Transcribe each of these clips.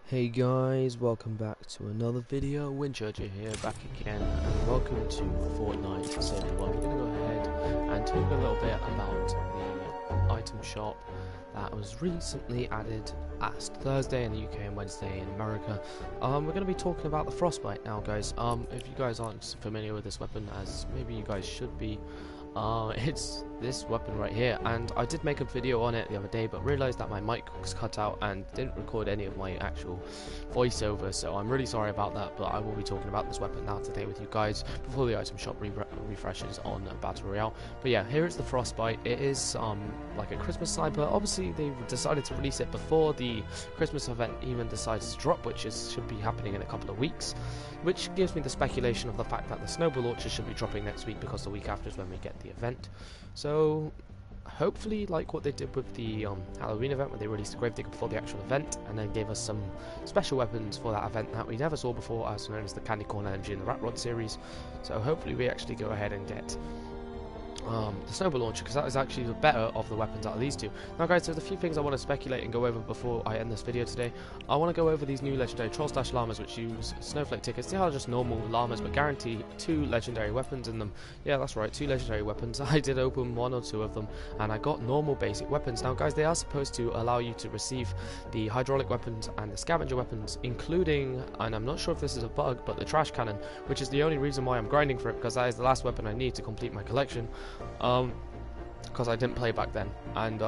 Hey guys, welcome back to another video. Winchurcher here, back again, and welcome to Fortnite Save. Well, we're going to go ahead and talk a little bit about the item shop that was recently added last Thursday in the UK and Wednesday in America. We're going to be talking about the Frostbite now, guys. If you guys aren't familiar with this weapon, as maybe you guys should be, it's this weapon right here, and I did make a video on it the other day but realized that my mic was cut out and didn't record any of my actual voiceover, so I'm really sorry about that. But I will be talking about this weapon now today with you guys before the item shop refreshes on Battle Royale. But yeah, here is the Frostbite. It is like a Christmas sniper. Obviously they decided to release it before the Christmas event even decided to drop, which should be happening in a couple of weeks, which gives me the speculation of the fact that the snowball launcher should be dropping next week, because the week after is when we get the event. So hopefully, like what they did with the Halloween event, where they released the Gravedigger before the actual event and then gave us some special weapons for that event that we never saw before, as known as the Candy Corn Energy and the Rat Rod series. So hopefully we actually go ahead and get the snowball launcher, because that is actually the better of the weapons out of these two. Now guys, there's a few things I want to speculate and go over before I end this video today. I want to go over these new legendary troll stash llamas, which use snowflake tickets. They are just normal llamas but guarantee 2 legendary weapons in them. Yeah, that's right, 2 legendary weapons. I did open 1 or 2 of them and I got normal basic weapons. Now guys, they are supposed to allow you to receive the hydraulic weapons and the scavenger weapons, including, and I'm not sure if this is a bug, but the trash cannon, which is the only reason why I'm grinding for it, because that is the last weapon I need to complete my collection. Because I didn't play back then, and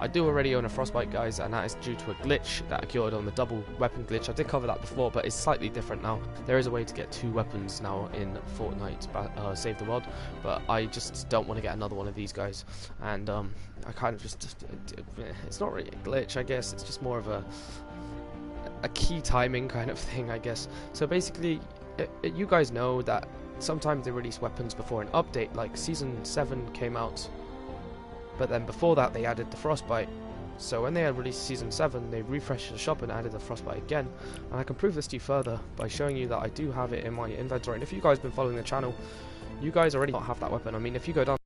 I do already own a Frostbite, guys, and that is due to a glitch that occurred on the double weapon glitch. I did cover that before, but it's slightly different now. There is a way to get 2 weapons now in Fortnite Save the World, but I just don't want to get another one of these guys, and I kind of it's not really a glitch, I guess. It's just more of a key timing kind of thing, I guess. So basically, you guys know that sometimes they release weapons before an update, like Season 7 came out, but then before that they added the Frostbite. So when they had released Season 7, they refreshed the shop and added the Frostbite again. And I can prove this to you further by showing you that I do have it in my inventory. And if you guys have been following the channel, you guys already don't have that weapon. I mean, if you go down,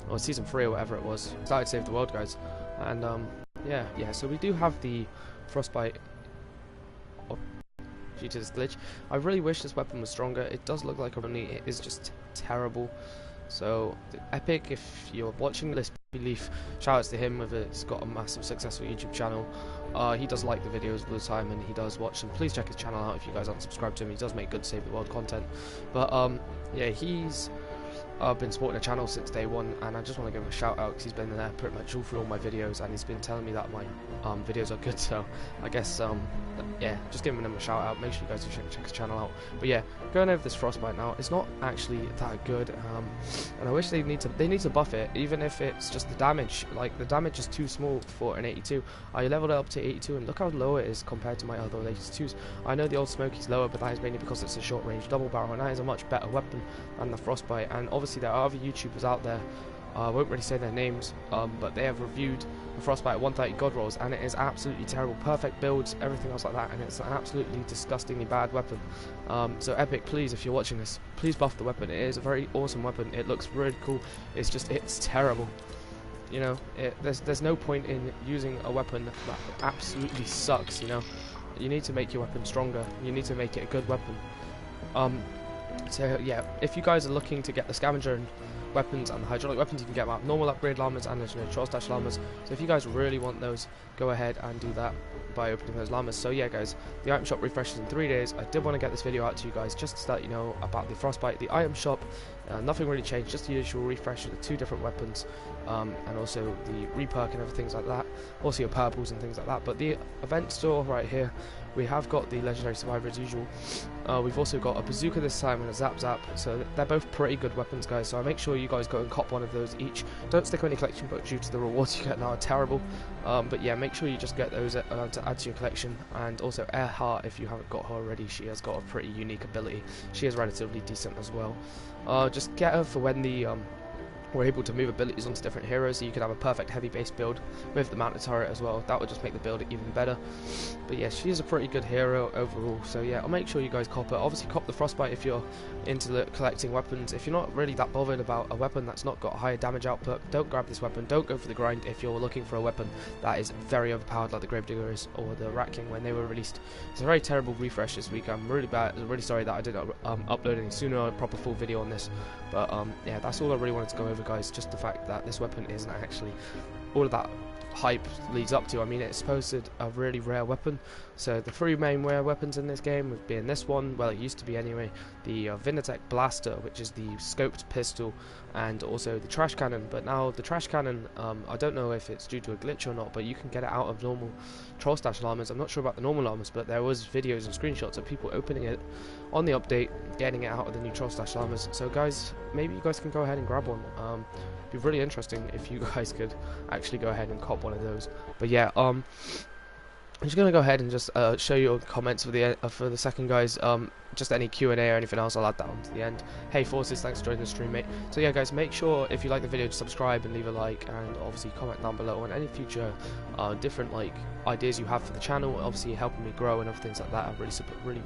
or Season 3 or whatever it was, started Save the World, guys. And yeah, so we do have the Frostbite due to this glitch. I really wish this weapon was stronger. It does look like it is just terrible. So Epic, if you're watching this, Leaf, shout outs to him. He's got a massive successful YouTube channel. He does like the videos all the time and he does watch them. Please check his channel out if you guys aren't subscribed to him. He does make good Save the World content. But yeah, he's been supporting the channel since day 1, and I just want to give him a shout out because he's been there pretty much all through all my videos, and he's been telling me that my videos are good. So I guess yeah, just giving him a shout out. Make sure you guys do check his channel out. But yeah, going over this Frostbite now, it's not actually that good, and I wish they need to buff it, even if it's just the damage. Like, the damage is too small for an 82. I leveled it up to 82 and look how low it is compared to my other 82s. I know the old Smokey's lower, but that is mainly because it's a short range double barrel, and that is a much better weapon than the Frostbite. And obviously there are other YouTubers out there, I won't really say their names, but they have reviewed the Frostbite at 130 God rolls, and it is absolutely terrible. Perfect builds, everything else like that, and it's an absolutely disgustingly bad weapon. So Epic, please, if you're watching this, please buff the weapon. It is a very awesome weapon. It looks really cool. It's just, it's terrible. You know, there's no point in using a weapon that absolutely sucks. You know, you need to make your weapon stronger. You need to make it a good weapon. So yeah, if you guys are looking to get the scavenger and weapons and the hydraulic weapons, you can get them out normal upgrade llamas and legendary troll stash llamas. So if you guys really want those, go ahead and do that by opening those llamas. So yeah guys, the item shop refreshes in 3 days. I did want to get this video out to you guys just to let you know about the Frostbite. The item shop, nothing really changed, just the usual refresh of the 2 different weapons, and also the reperk and everything like that, also your purples and things like that. But the event store right here, we have got the legendary survivor as usual. We've also got a bazooka this time and a zap zap, so they're both pretty good weapons, guys. So I make sure you guys go and cop one of those each. Don't stick on your collection book due to the rewards you get now are terrible. But yeah, make sure you just get those to add to your collection. And also Earhart, if you haven't got her already, she has got a pretty unique ability. She is relatively decent as well. Just get her for when we're able to move abilities onto different heroes, so you could have a perfect heavy base build with the mounted turret as well. That would just make the build even better. But yeah, she is a pretty good hero overall, so yeah, I'll make sure you guys cop her. Obviously cop the Frostbite if you're into collecting weapons. If you're not really that bothered about a weapon that's not got a higher damage output, don't grab this weapon. Don't go for the grind if you're looking for a weapon that is very overpowered, like the Gravedigger is, or the Rat King when they were released. It's a very terrible refresh this week. I'm really sorry that I didn't upload any sooner, a proper full video on this. But yeah, that's all I really wanted to go over, guys. Just the fact that this weapon isn't actually all of that hype leads up to. I mean, it's supposed a really rare weapon. So the three main rare weapons in this game would be in this one, well, it used to be anyway, the Vinatech Blaster, which is the scoped pistol, and also the trash cannon. But now the trash cannon, I don't know if it's due to a glitch or not, but you can get it out of normal troll stash llamas. I'm not sure about the normal llamas, but there was videos and screenshots of people opening it on the update, getting it out of the new troll stash llamas. So guys, maybe you guys can go ahead and grab one. It'd be really interesting if you guys could actually go ahead and cop one of those. But yeah, I'm just gonna go ahead and just show you the comments for the second, guys. Just any Q&A or anything else, I'll add that on to the end. Hey Forces, thanks for joining the stream, mate. So yeah, guys, make sure if you like the video to subscribe and leave a like, and obviously comment down below on any future different like ideas you have for the channel. Obviously helping me grow and other things like that. I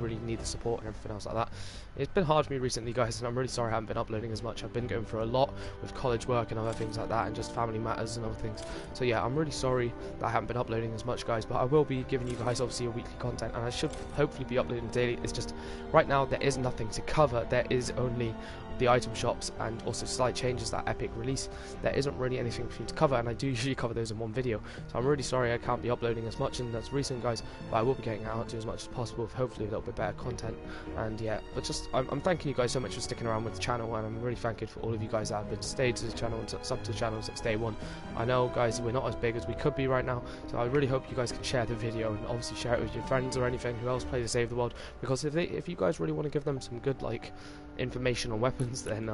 really need the support and everything else like that. It's been hard for me recently, guys, and I'm really sorry I haven't been uploading as much. I've been going through a lot with college work and other things like that, and just family matters and other things. So yeah, I'm really sorry that I haven't been uploading as much, guys, but I will be giving you guys obviously a weekly content, and I should hopefully be uploading daily. It's just right now there is nothing to cover. There is only the item shops and also slight changes that Epic release. There isn't really anything for me to cover, and I do usually cover those in one video, so I'm really sorry I can't be uploading as much and as recent, guys, but I will be getting out to as much as possible with hopefully a little bit better content. And yeah, but just I'm thanking you guys so much for sticking around with the channel, and I'm really thankful for all of you guys that have been stayed to the channel and sub to the channel since day one. I know, guys, we're not as big as we could be right now, so I really hope you guys can share the video and obviously share it with your friends or anything who else plays Save the World, because if you guys really want to give them some good like information on weapons, then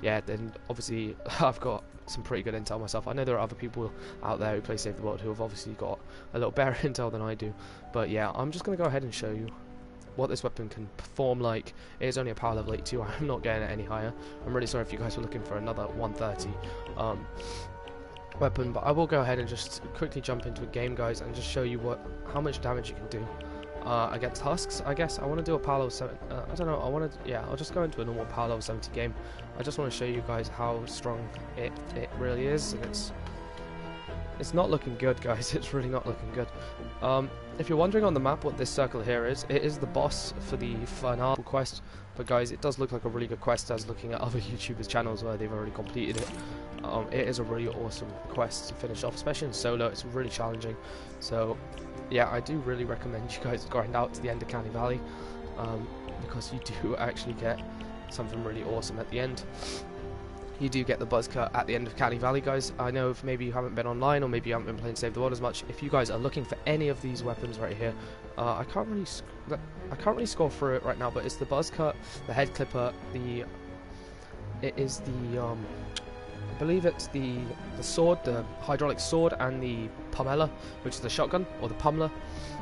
yeah, then obviously I've got some pretty good intel myself. I know there are other people out there who play Save the World who have obviously got a little better intel than I do, but yeah, I'm just going to go ahead and show you what this weapon can perform like. It is only a power level 82, I'm not getting it any higher. I'm really sorry if you guys were looking for another 130 weapon, but I will go ahead and just quickly jump into a game, guys, and just show you how much damage you can do against husks. I guess I want to do a power level 7. I don't know. Yeah, I'll just go into a normal power level 70 game. I just want to show you guys how strong it really is, and it's not looking good, guys. It's really not looking good. If you're wondering on the map what this circle here is, it is the boss for the final quest. But guys, it does look like a really good quest as looking at other YouTubers' channels where they've already completed it. It is a really awesome quest to finish off, especially in solo. It's really challenging. So yeah, I do really recommend you guys grind out to the end of Canny Valley, because you do actually get something really awesome at the end. You do get the buzz cut at the end of Canny Valley, guys. I know if maybe you haven't been online or maybe you haven't been playing Save the World as much. If you guys are looking for any of these weapons right here, I can't really score through it right now, but it's the buzz cut, the head clipper, I believe it's the sword, the hydraulic sword, and the pummeler, which is the shotgun or the pummeler.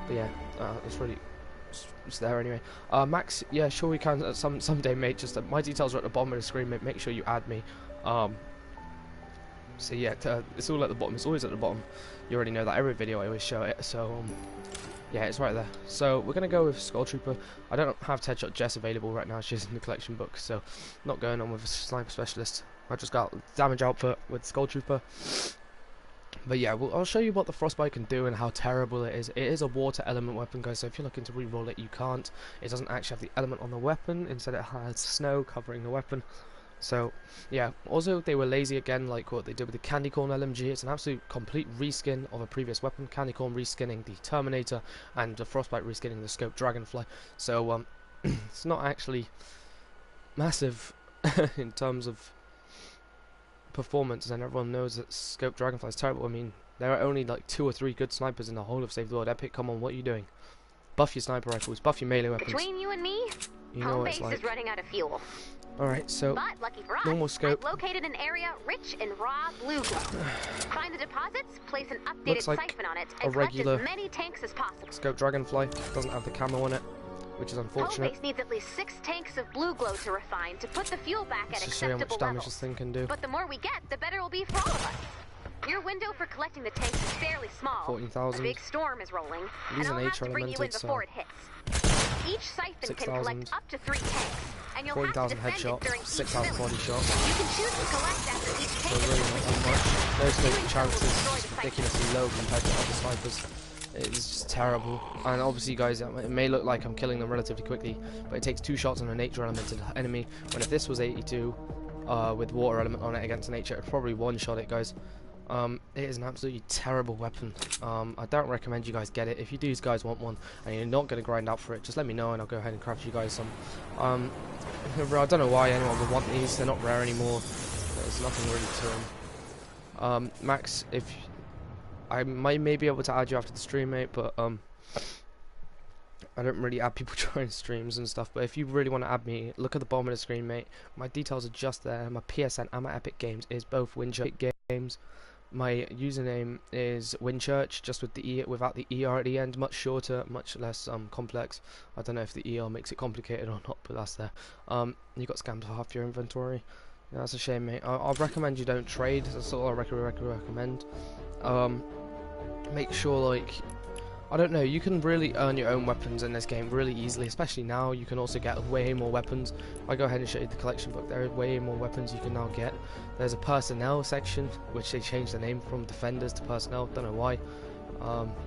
But yeah, it's there anyway. Max, yeah, sure we can someday, mate. Just my details are at the bottom of the screen, mate. Make sure you add me. So yeah, it's all at the bottom. It's always at the bottom. You already know that. Every video I always show it. So yeah, it's right there. So we're gonna go with Skull Trooper. I don't have Headshot Jess available right now. She's in the collection book, so not going on with a Sniper Specialist. I just got damage output with Skull Trooper. But yeah, I'll show you what the Frostbite can do and how terrible it is. It is a water element weapon, guys, so if you're looking to re-roll it, you can't. It doesn't actually have the element on the weapon. Instead it has snow covering the weapon. So yeah, also they were lazy again, like what they did with the Candy Corn LMG. It's an absolute complete reskin of a previous weapon. Candy Corn reskinning the Terminator, and the Frostbite reskinning the Scope Dragonfly. So it's not actually massive in terms of performance, and everyone knows that Scope Dragonfly is terrible. I mean, there are only like 2 or 3 good snipers in the whole of Save the World. Epic, come on, what are you doing? Buff your sniper rifles, buff your melee weapons. Between you and me, you know home what it's base like. is running out of fuel. Alright, so But lucky for us, normal scope. I've located an area rich in raw blue glow. Find the deposits, place an updated Looks like siphon on it, a and collect regular as many tanks as possible. Scope Dragonfly. Doesn't have the camo on it. which is Hull unfortunate. base needs at least 6 tanks of blue glow to refine to put the fuel back at Let's just show you how much acceptable damage this levels. thing can do. But the more we get, the better it'll be for all of us. Your window for collecting the tanks is fairly small. 14,000. A big storm is rolling, These and are I'll have to bring you in nature before it hits. Each siphon can collect 6,000. up to 3 tanks, and you'll have to 14,000 defend it headshot, during each 6,000 body village. shot. You can choose to collect after each So tank is really not that much. Those Doing so will chances destroy is the site. ridiculously low compared to other snipers. It is just terrible. And obviously, guys, it may look like I'm killing them relatively quickly, but it takes 2 shots on a nature element to the enemy. When if this was 82 with water element on it against nature, it'd probably one-shot it, guys. It is an absolutely terrible weapon. I don't recommend you guys get it. If you do guys want one and you're not going to grind out for it, just let me know and I'll go ahead and craft you guys some. I don't know why anyone would want these. They're not rare anymore. There's nothing really to them. Max, if I may be able to add you after the stream, mate, but I don't really add people during streams and stuff. But if you really want to add me, look at the bottom of the screen, mate. My details are just there. My PSN and my Epic Games is both Winchurch Games. My username is Winchurch, just with the E, without the ER at the end. Much shorter, much less complex. I don't know if the ER makes it complicated or not, but that's there. You got scammed for half your inventory. Yeah, that's a shame, mate. I'll recommend you don't trade. That's all I recommend. Make sure, like, I don't know, you can really earn your own weapons in this game really easily, especially now. You can also get way more weapons. If I go ahead and show you the collection book, there are way more weapons you can now get. There's a personnel section, which they changed the name from defenders to personnel, don't know why.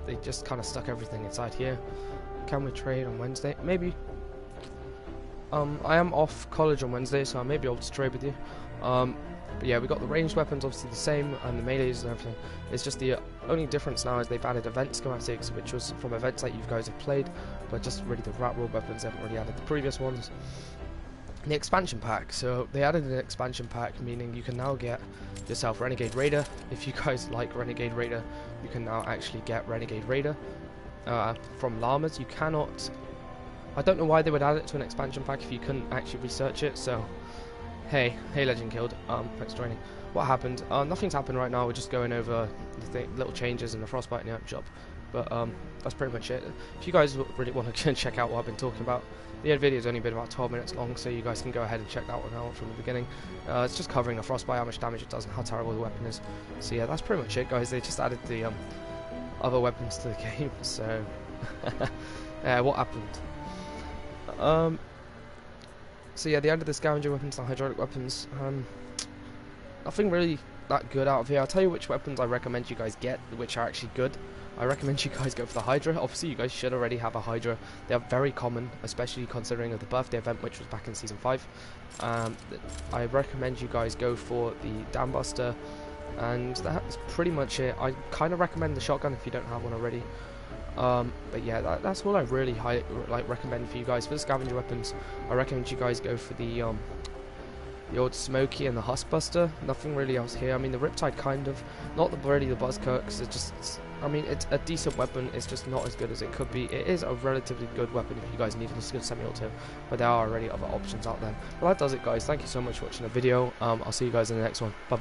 They just kind of stuck everything inside here. Can we trade on Wednesday? Maybe. I am off college on Wednesday, so I may be able to trade with you. But yeah, we got the ranged weapons obviously the same, and the melees and everything. It's just the only difference now is they've added event schematics, which was from events that you guys have played, but just really the rat roll weapons. They haven't really added the previous ones. The expansion pack, so they added an expansion pack, meaning you can now get yourself Renegade Raider. If you guys like Renegade Raider, you can now actually get Renegade Raider from llamas. You cannot, I don't know why they would add it to an expansion pack if you couldn't actually research it, so hey Legend Killed, thanks for joining. What happened? Nothing's happened right now. We're just going over the little changes in the Frostbite in the item shop, but that's pretty much it. If you guys really want to check out what I've been talking about, the video's only been about 12 minutes long, so you guys can go ahead and check that one out from the beginning. It's just covering the Frostbite, how much damage it does and how terrible the weapon is. So yeah, that's pretty much it, guys. They just added the other weapons to the game, so yeah, what happened? So yeah, they added the scavenger weapons and hydraulic weapons. Nothing really that good out of here. I'll tell you which weapons I recommend you guys get, which are actually good. I recommend you guys go for the Hydra. Obviously, you guys should already have a Hydra. They are very common, especially considering of the birthday event, which was back in Season 5. I recommend you guys go for the Dam Buster, and that's pretty much it. I kind of recommend the shotgun if you don't have one already. But yeah, that's all I really recommend for you guys. For the scavenger weapons, I recommend you guys go for the old Smokey and the Huskbuster. Nothing really else here. I mean, the Riptide kind of, not really the Buzzcut, because it's just, I mean, it's a decent weapon. It's just not as good as it could be. It is a relatively good weapon if you guys need a good semi-auto, but there are already other options out there. Well, that does it, guys. Thank you so much for watching the video. I'll see you guys in the next one. Bye.